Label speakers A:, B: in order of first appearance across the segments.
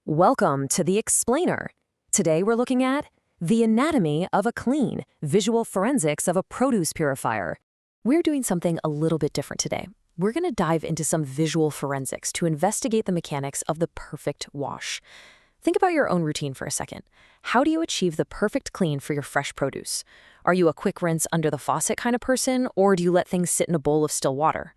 A: Welcome to The Explainer. Today we're looking at the anatomy of a clean, visual forensics of a produce purifier. We're doing something a little bit different today. We're going to dive into some visual forensics to investigate the mechanics of the perfect wash. Think about your own routine for a second. How do you achieve the perfect clean for your fresh produce? Are you a quick rinse under the faucet kind of person, or do you let things sit in a bowl of still water?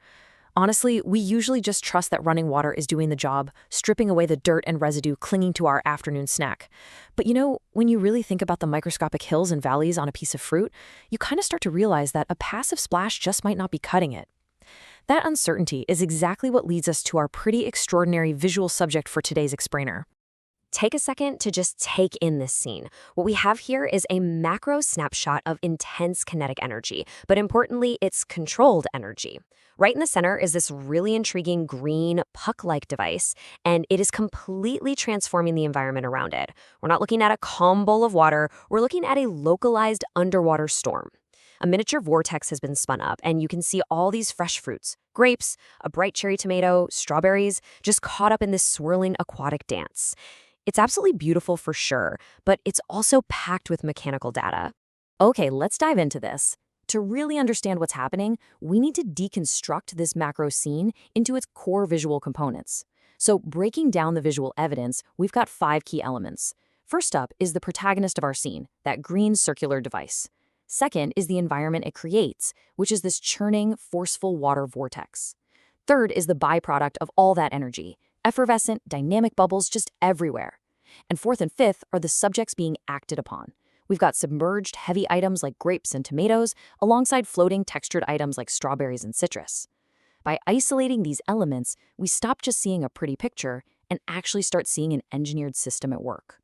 A: Honestly, we usually just trust that running water is doing the job, stripping away the dirt and residue clinging to our afternoon snack. But when you really think about the microscopic hills and valleys on a piece of fruit, you kind of start to realize that a passive splash just might not be cutting it. That uncertainty is exactly what leads us to our pretty extraordinary visual subject for today's explainer.
B: Take a second to just take in this scene. What we have here is a macro snapshot of intense kinetic energy, but importantly, it's controlled energy. Right in the center is this really intriguing green puck-like device, and it is completely transforming the environment around it. We're not looking at a calm bowl of water, we're looking at a localized underwater storm. A miniature vortex has been spun up, and you can see all these fresh fruits, grapes, a bright cherry tomato, strawberries, just caught up in this swirling aquatic dance. It's absolutely beautiful for sure, but it's also packed with mechanical data.
A: Okay, let's dive into this. To really understand what's happening, we need to deconstruct this macro scene into its core visual components. So breaking down the visual evidence, we've got 5 key elements. First up is the protagonist of our scene, that green circular device. Second is the environment it creates, which is this churning, forceful water vortex. Third is the byproduct of all that energy, effervescent, dynamic bubbles just everywhere. And fourth and fifth are the subjects being acted upon. We've got submerged, heavy items like grapes and tomatoes, alongside floating, textured items like strawberries and citrus. By isolating these elements, we stop just seeing a pretty picture and actually start seeing an engineered system at work.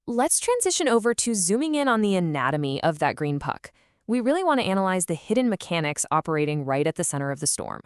A: Let's transition over to zooming in on the anatomy of that green puck. We really want to analyze the hidden mechanics operating right at the center of the storm.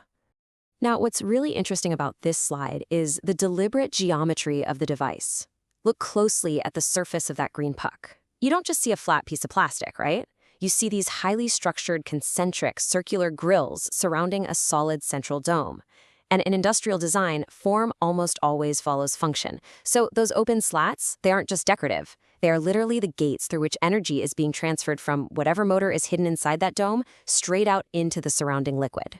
B: Now, what's really interesting about this slide is the deliberate geometry of the device. Look closely at the surface of that green puck. You don't just see a flat piece of plastic, right? You see these highly structured concentric circular grills surrounding a solid central dome. And in industrial design, form almost always follows function. So those open slats, they aren't just decorative. They are literally the gates through which energy is being transferred from whatever motor is hidden inside that dome straight out into the surrounding liquid.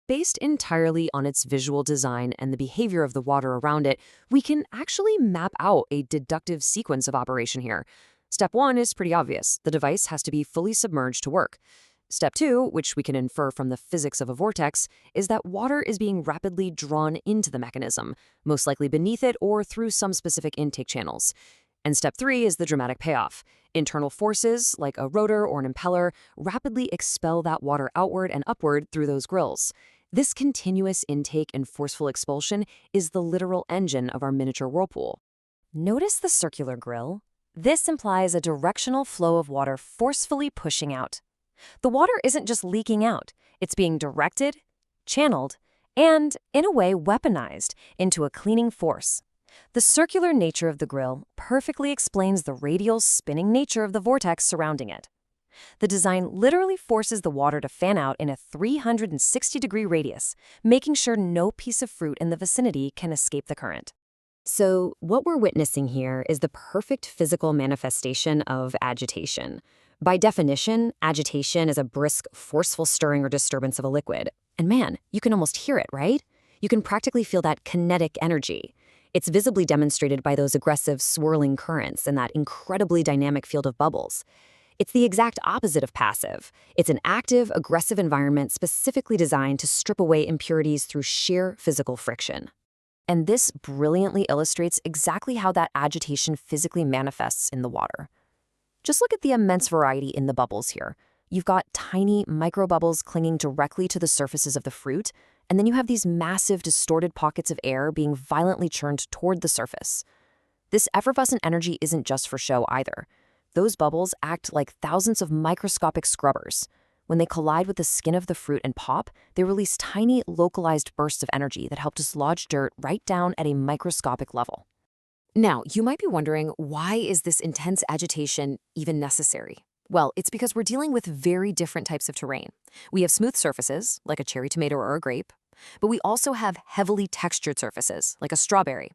A: Based entirely on its visual design and the behavior of the water around it, we can actually map out a deductive sequence of operation here. Step 1 is pretty obvious. The device has to be fully submerged to work. Step 2, which we can infer from the physics of a vortex, is that water is being rapidly drawn into the mechanism, most likely beneath it or through some specific intake channels. And step 3 is the dramatic payoff. Internal forces, like a rotor or an impeller, rapidly expel that water outward and upward through those grills. This continuous intake and forceful expulsion is the literal engine of our miniature whirlpool. Notice the circular grill? This implies a directional flow of water forcefully pushing out. The water isn't just leaking out, it's being directed, channeled, and, in a way, weaponized into a cleaning force. The circular nature of the grill perfectly explains the radial spinning nature of the vortex surrounding it. The design literally forces the water to fan out in a 360-degree radius, making sure no piece of fruit in the vicinity can escape the current.
B: So what we're witnessing here is the perfect physical manifestation of agitation. By definition, agitation is a brisk, forceful stirring or disturbance of a liquid. And man, you can almost hear it, right? You can practically feel that kinetic energy. It's visibly demonstrated by those aggressive, swirling currents and that incredibly dynamic field of bubbles. It's the exact opposite of passive. It's an active, aggressive environment specifically designed to strip away impurities through sheer physical friction.
A: And this brilliantly illustrates exactly how that agitation physically manifests in the water. Just look at the immense variety in the bubbles here. You've got tiny microbubbles clinging directly to the surfaces of the fruit, and then you have these massive distorted pockets of air being violently churned toward the surface. This effervescent energy isn't just for show either. Those bubbles act like thousands of microscopic scrubbers. When they collide with the skin of the fruit and pop, they release tiny, localized bursts of energy that help dislodge dirt right down at a microscopic level. Now, you might be wondering, why is this intense agitation even necessary? Well, it's because we're dealing with very different types of terrain. We have smooth surfaces, like a cherry tomato or a grape, but we also have heavily textured surfaces, like a strawberry.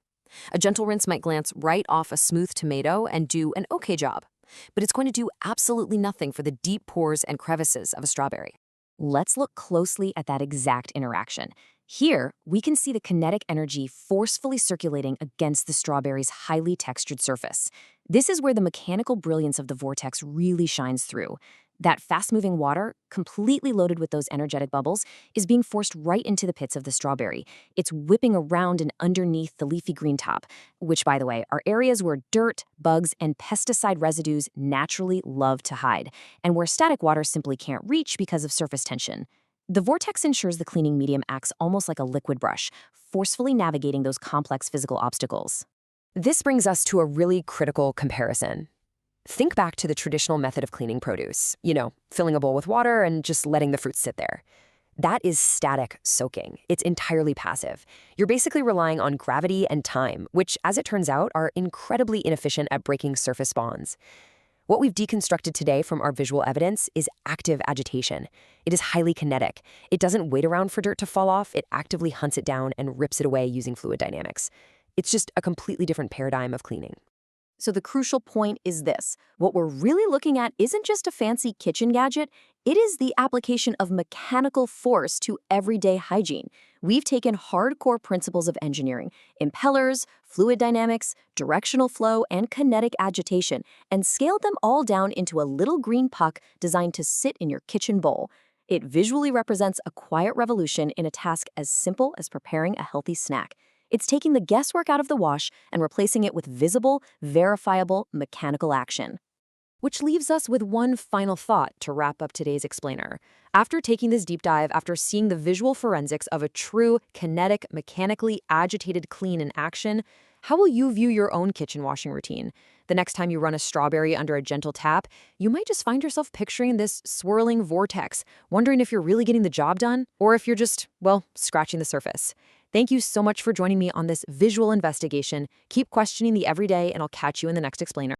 A: A gentle rinse might glance right off a smooth tomato and do an okay job, but it's going to do absolutely nothing for the deep pores and crevices of a strawberry. Let's look closely at that exact interaction. Here, we can see the kinetic energy forcefully circulating against the strawberry's highly textured surface. This is where the mechanical brilliance of the vortex really shines through. That fast-moving water, completely loaded with those energetic bubbles, is being forced right into the pits of the strawberry. It's whipping around and underneath the leafy green top, which, by the way, are areas where dirt, bugs, and pesticide residues naturally love to hide, and where static water simply can't reach because of surface tension. The vortex ensures the cleaning medium acts almost like a liquid brush, forcefully navigating those complex physical obstacles. This brings us to a really critical comparison. Think back to the traditional method of cleaning produce, filling a bowl with water and just letting the fruit sit there. That is static soaking. It's entirely passive. You're basically relying on gravity and time, which, as it turns out, are incredibly inefficient at breaking surface bonds. What we've deconstructed today from our visual evidence is active agitation. It is highly kinetic. It doesn't wait around for dirt to fall off. It actively hunts it down and rips it away using fluid dynamics. It's just a completely different paradigm of cleaning.
C: So the crucial point is this. What we're really looking at isn't just a fancy kitchen gadget, it is the application of mechanical force to everyday hygiene. We've taken hardcore principles of engineering, impellers, fluid dynamics, directional flow, and kinetic agitation, and scaled them all down into a little green puck designed to sit in your kitchen bowl. It visually represents a quiet revolution in a task as simple as preparing a healthy snack. It's taking the guesswork out of the wash and replacing it with visible, verifiable mechanical action.
A: Which leaves us with one final thought to wrap up today's explainer. After taking this deep dive, after seeing the visual forensics of a true, kinetic, mechanically agitated clean in action, how will you view your own kitchen washing routine? The next time you run a strawberry under a gentle tap, you might just find yourself picturing this swirling vortex, wondering if you're really getting the job done, or if you're just, scratching the surface. Thank you so much for joining me on this visual investigation. Keep questioning the everyday, and I'll catch you in the next explainer.